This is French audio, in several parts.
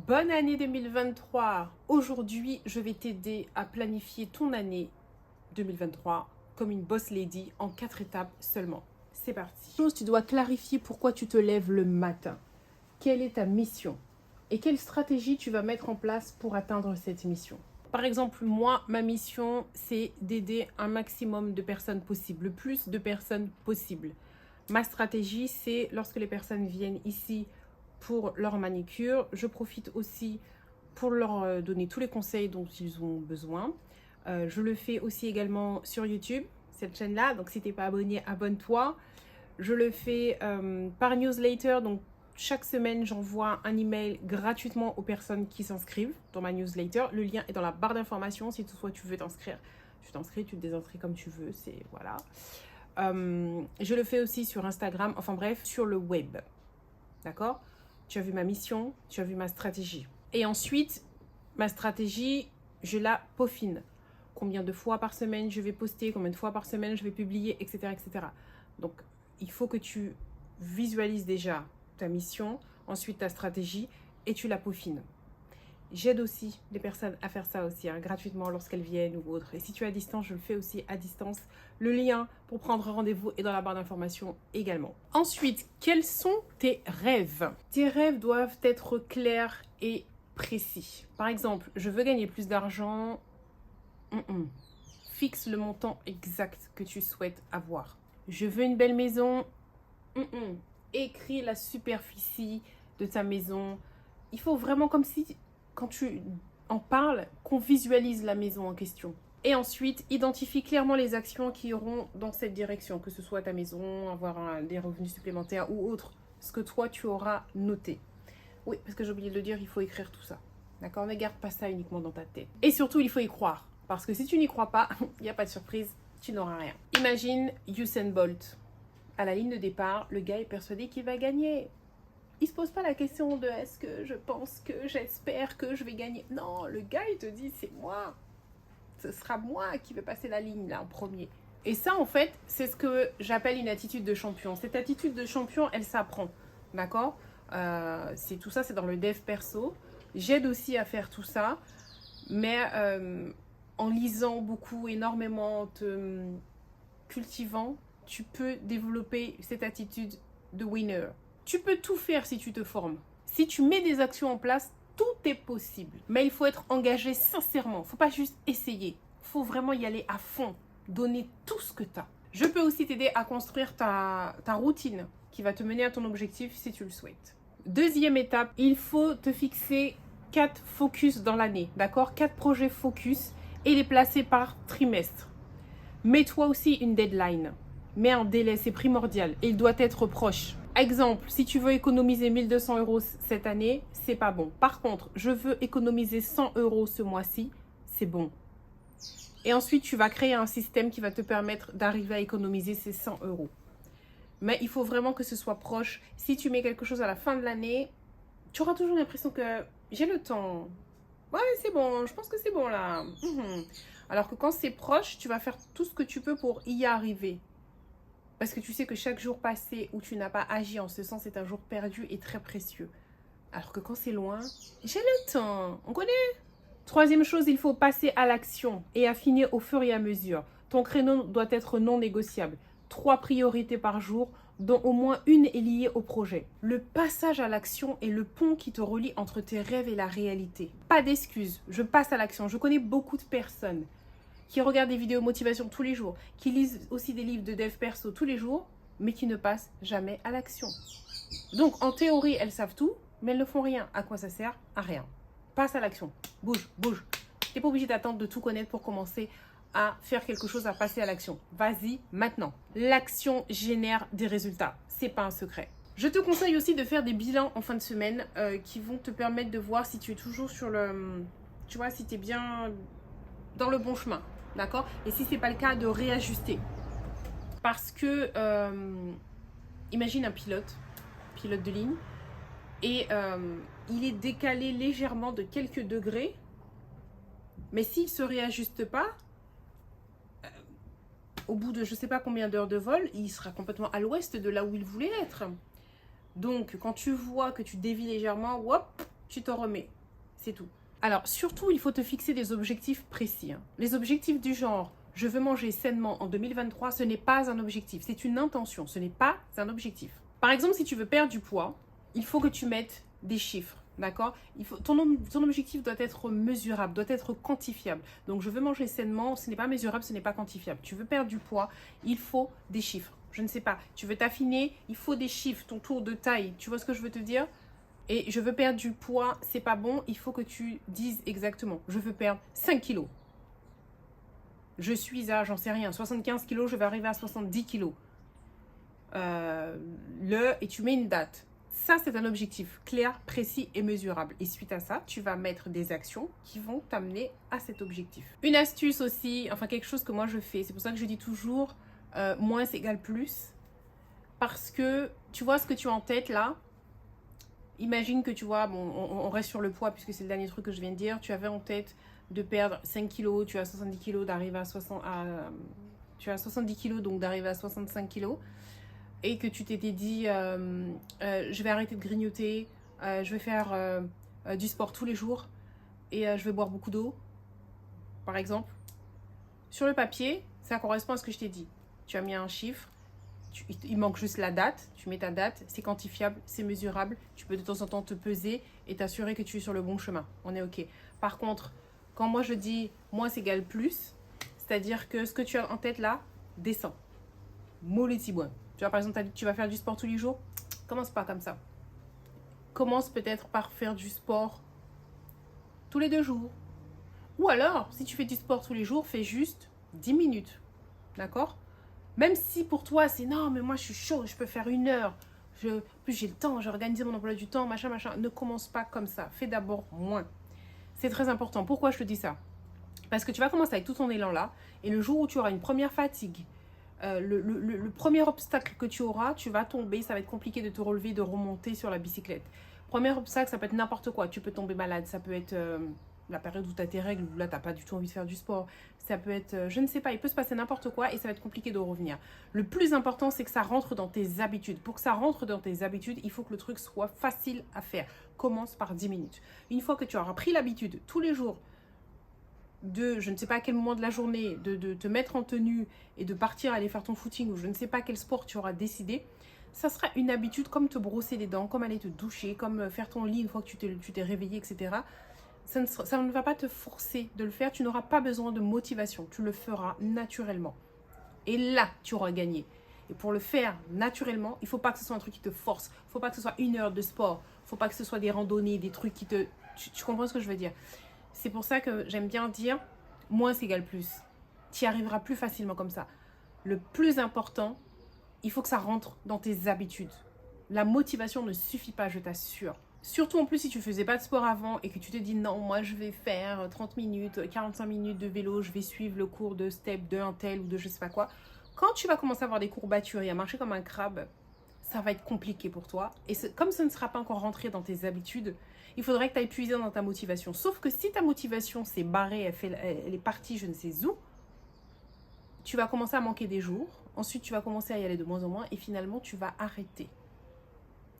Bonne année 2023. Aujourd'hui, je vais t'aider à planifier ton année 2023 comme une boss lady en 4 étapes seulement. C'est parti. Tu dois clarifier pourquoi tu te lèves le matin. Quelle est ta mission? Et quelle stratégie tu vas mettre en place pour atteindre cette mission? Par exemple, moi, ma mission, c'est d'aider un maximum de personnes possible, le plus de personnes possible. Ma stratégie, c'est lorsque les personnes viennent ici pour leur manicure, je profite aussi pour leur donner tous les conseils dont ils ont besoin. Je le fais aussi également sur YouTube, cette chaîne-là. Donc, si tu n'es pas abonné, abonne-toi. Je le fais par newsletter. Donc, chaque semaine, j'envoie un email gratuitement aux personnes qui s'inscrivent dans ma newsletter. Le lien est dans la barre d'informations. Si toutefois tu veux t'inscrire, tu t'inscris, tu te désinscris comme tu veux. C'est voilà. Je le fais aussi sur Instagram. Enfin bref, sur le web. D'accord? Tu as vu ma mission, tu as vu ma stratégie. Et ensuite, ma stratégie, je la peaufine. Combien de fois par semaine je vais poster, combien de fois par semaine je vais publier, etc. etc. Donc, il faut que tu visualises déjà ta mission, ensuite ta stratégie, et tu la peaufines. J'aide aussi les personnes à faire ça aussi, gratuitement lorsqu'elles viennent ou autre. Et si tu es à distance, je le fais aussi à distance. Le lien pour prendre rendez-vous est dans la barre d'informations également. Ensuite, quels sont tes rêves? Tes rêves doivent être clairs et précis. Par exemple, je veux gagner plus d'argent. Fixe le montant exact que tu souhaites avoir. Je veux une belle maison. Écris la superficie de ta maison. Il faut vraiment comme si, quand tu en parles, qu'on visualise la maison en question. Et ensuite, identifie clairement les actions qui iront dans cette direction, que ce soit ta maison, avoir des revenus supplémentaires ou autre, ce que toi tu auras noté. Oui, parce que j'ai oublié de le dire, il faut écrire tout ça. D'accord? Ne garde pas ça uniquement dans ta tête. Et surtout, il faut y croire. Parce que si tu n'y crois pas, il n'y a pas de surprise, tu n'auras rien. Imagine Usain Bolt. À la ligne de départ, le gars est persuadé qu'il va gagner. Il se pose pas la question de est-ce que je pense que j'espère que je vais gagner. Non, le gars il te dit c'est moi. Ce sera moi qui vais passer la ligne là en premier. Et ça en fait, c'est ce que j'appelle une attitude de champion. Cette attitude de champion, elle s'apprend. D'accord? C'est tout ça, c'est dans le dev perso. J'aide aussi à faire tout ça. Mais en lisant beaucoup, énormément, en te cultivant, tu peux développer cette attitude de winner. Tu peux tout faire si tu te formes. Si tu mets des actions en place, tout est possible. Mais il faut être engagé sincèrement. Il ne faut pas juste essayer. Il faut vraiment y aller à fond. Donner tout ce que tu as. Je peux aussi t'aider à construire ta routine qui va te mener à ton objectif si tu le souhaites. Deuxième étape, il faut te fixer 4 focus dans l'année. D'accord? 4 projets focus et les placer par trimestre. Mets-toi aussi une deadline. Mets un délai, c'est primordial. Et il doit être proche. Exemple, si tu veux économiser 1200 € cette année, c'est pas bon. Par contre, je veux économiser 100 € ce mois-ci, c'est bon. Et ensuite, tu vas créer un système qui va te permettre d'arriver à économiser ces 100 €. Mais il faut vraiment que ce soit proche. Si tu mets quelque chose à la fin de l'année, tu auras toujours l'impression que j'ai le temps. Ouais, c'est bon, je pense que c'est bon là. Alors que quand c'est proche, tu vas faire tout ce que tu peux pour y arriver. Parce que tu sais que chaque jour passé où tu n'as pas agi en ce sens est un jour perdu et très précieux. Alors que quand c'est loin, j'ai le temps. On connaît. Troisième chose, il faut passer à l'action et affiner au fur et à mesure. Ton créneau doit être non négociable. 3 priorités par jour, dont au moins une est liée au projet. Le passage à l'action est le pont qui te relie entre tes rêves et la réalité. Pas d'excuses, je passe à l'action. Je connais beaucoup de personnes qui regardent des vidéos motivation tous les jours, qui lisent aussi des livres de dev perso tous les jours, mais qui ne passent jamais à l'action. Donc, en théorie, elles savent tout, mais elles ne font rien. À quoi ça sert? À rien. Passe à l'action. Bouge, bouge. Tu n'es pas obligé d'attendre de tout connaître pour commencer à faire quelque chose, à passer à l'action. Vas-y, maintenant. L'action génère des résultats. C'est pas un secret. Je te conseille aussi de faire des bilans en fin de semaine qui vont te permettre de voir si tu es toujours sur le... Tu vois, si tu es bien dans le bon chemin. D'accord? Et si ce n'est pas le cas, de réajuster. Parce que, imagine un pilote de ligne, et il est décalé légèrement de quelques degrés, mais s'il ne se réajuste pas, au bout de je ne sais pas combien d'heures de vol, il sera complètement à l'ouest de là où il voulait être. Donc, quand tu vois que tu dévies légèrement, hop, tu te remets. C'est tout. Alors, surtout, il faut te fixer des objectifs précis. Hein. Les objectifs du genre, je veux manger sainement en 2023, ce n'est pas un objectif. C'est une intention, ce n'est pas un objectif. Par exemple, si tu veux perdre du poids, il faut que tu mettes des chiffres. D'accord? Ton objectif doit être mesurable, doit être quantifiable. Donc, je veux manger sainement, ce n'est pas mesurable, ce n'est pas quantifiable. Tu veux perdre du poids, il faut des chiffres. Je ne sais pas, tu veux t'affiner, il faut des chiffres, ton tour de taille. Tu vois ce que je veux te dire? Et je veux perdre du poids, c'est pas bon, il faut que tu dises exactement. Je veux perdre 5 kilos. Je suis à, j'en sais rien, 75 kilos, je vais arriver à 70 kilos. Et tu mets une date. Ça, c'est un objectif clair, précis et mesurable. Et suite à ça, tu vas mettre des actions qui vont t'amener à cet objectif. Une astuce aussi, enfin quelque chose que moi je fais, c'est pour ça que je dis toujours moins égale plus. Parce que tu vois ce que tu as en tête là. Imagine que tu vois, bon, on reste sur le poids puisque c'est le dernier truc que je viens de dire. Tu avais en tête de perdre 5 kilos, tu as 70 kilos, d'arriver à 60, tu as 70 kilos, donc d'arriver à 65 kilos. Et que tu t'étais dit, je vais arrêter de grignoter, je vais faire du sport tous les jours et je vais boire beaucoup d'eau, par exemple. Sur le papier, ça correspond à ce que je t'ai dit. Tu as mis un chiffre, il manque juste la date, tu mets ta date, c'est quantifiable, c'est mesurable, tu peux de temps en temps te peser et t'assurer que tu es sur le bon chemin. On est OK. Par contre, quand moi je dis moins égale plus, c'est-à-dire que ce que tu as en tête là, descend. Mollet Tu vois, par exemple, tu as dit que tu vas faire du sport tous les jours. Commence pas comme ça. Commence peut-être par faire du sport tous les 2 jours. Ou alors, si tu fais du sport tous les jours, fais juste 10 minutes. D'accord? Même si pour toi, c'est non, mais moi je suis chaud, je peux faire 1 heure. Plus j'ai le temps, j'ai organisé mon emploi du temps, machin, machin. Ne commence pas comme ça. Fais d'abord moins. C'est très important. Pourquoi je te dis ça? Parce que tu vas commencer avec tout ton élan là. Et le jour où tu auras une première fatigue, le premier obstacle que tu auras, tu vas tomber, ça va être compliqué de te relever, de remonter sur la bicyclette. Premier obstacle, ça peut être n'importe quoi. Tu peux tomber malade, ça peut être la période où tu as tes règles, où là, tu n'as pas du tout envie de faire du sport. Ça peut être, je ne sais pas, il peut se passer n'importe quoi et ça va être compliqué de revenir. Le plus important, c'est que ça rentre dans tes habitudes. Pour que ça rentre dans tes habitudes, il faut que le truc soit facile à faire. Commence par 10 minutes. Une fois que tu auras pris l'habitude, tous les jours, de, je ne sais pas à quel moment de la journée, de te mettre en tenue et de partir aller faire ton footing ou je ne sais pas quel sport tu auras décidé, ça sera une habitude comme te brosser les dents, comme aller te doucher, comme faire ton lit une fois que tu t'es réveillé, etc. Ça ne va pas te forcer de le faire, tu n'auras pas besoin de motivation, tu le feras naturellement. Et là, tu auras gagné. Et pour le faire naturellement, il ne faut pas que ce soit un truc qui te force, il ne faut pas que ce soit 1 heure de sport, il ne faut pas que ce soit des randonnées, des trucs qui te... Tu comprends ce que je veux dire? C'est pour ça que j'aime bien dire moins égale plus. Tu y arriveras plus facilement comme ça. Le plus important, il faut que ça rentre dans tes habitudes. La motivation ne suffit pas, je t'assure. Surtout en plus si tu faisais pas de sport avant et que tu te dis non, moi je vais faire 30 minutes, 45 minutes de vélo, je vais suivre le cours de step de un tel ou de je sais pas quoi. Quand tu vas commencer à avoir des courbatures et à marcher comme un crabe, ça va être compliqué pour toi. Et comme ça ne sera pas encore rentré dans tes habitudes, il faudrait que tu ailles puiser dans ta motivation. Sauf que si ta motivation s'est barrée, elle est partie je ne sais où, tu vas commencer à manquer des jours. Ensuite, tu vas commencer à y aller de moins en moins et finalement, tu vas arrêter.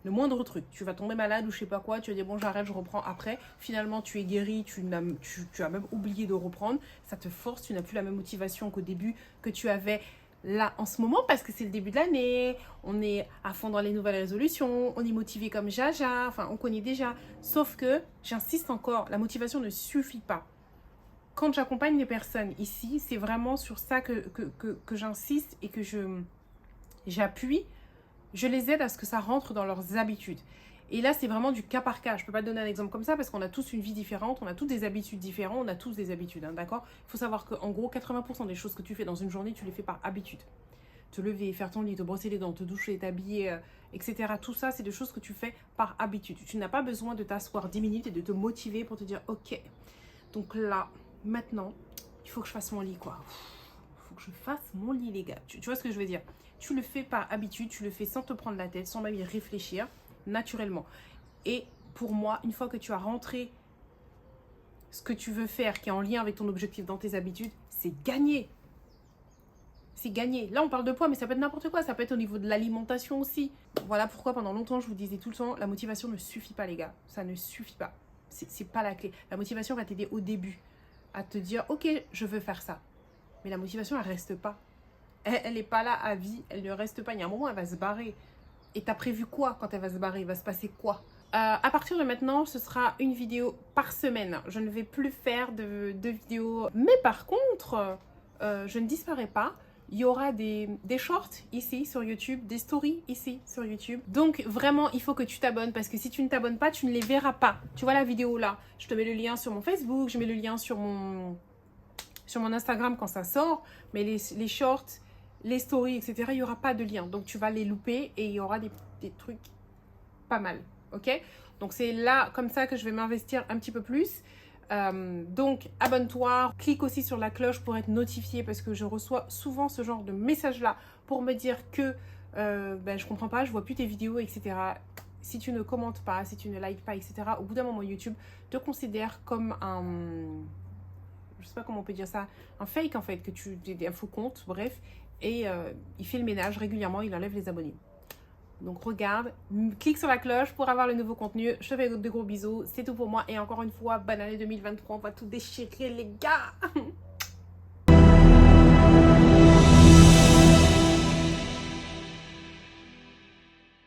Le moindre truc, tu vas tomber malade ou je sais pas quoi, tu vas dire bon j'arrête, je reprends après. Finalement, tu es guéri, tu as même oublié de reprendre. Ça te force, tu n'as plus la même motivation qu'au début que tu avais là en ce moment parce que c'est le début de l'année, on est à fond dans les nouvelles résolutions, on est motivé comme Jaja, enfin on connaît déjà. Sauf que, j'insiste encore, la motivation ne suffit pas. Quand j'accompagne les personnes ici, c'est vraiment sur ça que j'insiste et que j'appuie. Je les aide à ce que ça rentre dans leurs habitudes. Et là, c'est vraiment du cas par cas. Je ne peux pas te donner un exemple comme ça parce qu'on a tous une vie différente, on a toutes des habitudes différentes, on a tous des habitudes, hein, d'accord? Il faut savoir qu'en gros, 80% des choses que tu fais dans une journée, tu les fais par habitude. Te lever, faire ton lit, te brosser les dents, te doucher, t'habiller, etc. Tout ça, c'est des choses que tu fais par habitude. Tu n'as pas besoin de t'asseoir 10 minutes et de te motiver pour te dire, ok, donc là, maintenant, il faut que je fasse mon lit, quoi. Il faut que je fasse mon lit, les gars. Tu vois ce que je veux dire? Tu le fais par habitude, tu le fais sans te prendre la tête, sans même y réfléchir, naturellement. Et pour moi, une fois que tu as rentré ce que tu veux faire, qui est en lien avec ton objectif dans tes habitudes, c'est gagné. c'est gagné. Là, on parle de poids, mais ça peut être n'importe quoi. Ça peut être au niveau de l'alimentation aussi. Voilà pourquoi pendant longtemps, je vous disais tout le temps, la motivation ne suffit pas, les gars. Ça ne suffit pas. C'est pas la clé. La motivation va t'aider au début à te dire, ok, je veux faire ça. Mais la motivation, elle reste pas. Elle n'est pas là à vie. Elle ne reste pas. Il y a un moment, elle va se barrer. Et t'as prévu quoi quand elle va se barrer? Il va se passer quoi? À partir de maintenant, ce sera une vidéo par semaine. Je ne vais plus faire de vidéos. Mais par contre, je ne disparais pas. Il y aura des shorts ici sur YouTube, des stories ici sur YouTube. Donc vraiment, il faut que tu t'abonnes parce que si tu ne t'abonnes pas, tu ne les verras pas. Tu vois la vidéo là, je te mets le lien sur mon Facebook, je mets le lien sur mon Instagram quand ça sort. Mais les shorts, les stories, etc., il n'y aura pas de lien. Donc tu vas les louper et il y aura des trucs pas mal. Ok? Donc c'est là, comme ça que je vais m'investir un petit peu plus. Donc abonne-toi, clique aussi sur la cloche pour être notifié parce que je reçois souvent ce genre de message là pour me dire que je comprends pas, je vois plus tes vidéos, etc. Si tu ne commentes pas, si tu ne likes pas, etc., au bout d'un moment YouTube te considère comme un, je sais pas comment on peut dire ça, un fake en fait, un faux compte, bref, et il fait le ménage régulièrement, il enlève les abonnés. Donc regarde, clique sur la cloche pour avoir le nouveau contenu. Je te fais de gros bisous. C'est tout pour moi. Et encore une fois, bonne année 2023. On va tout déchirer les gars.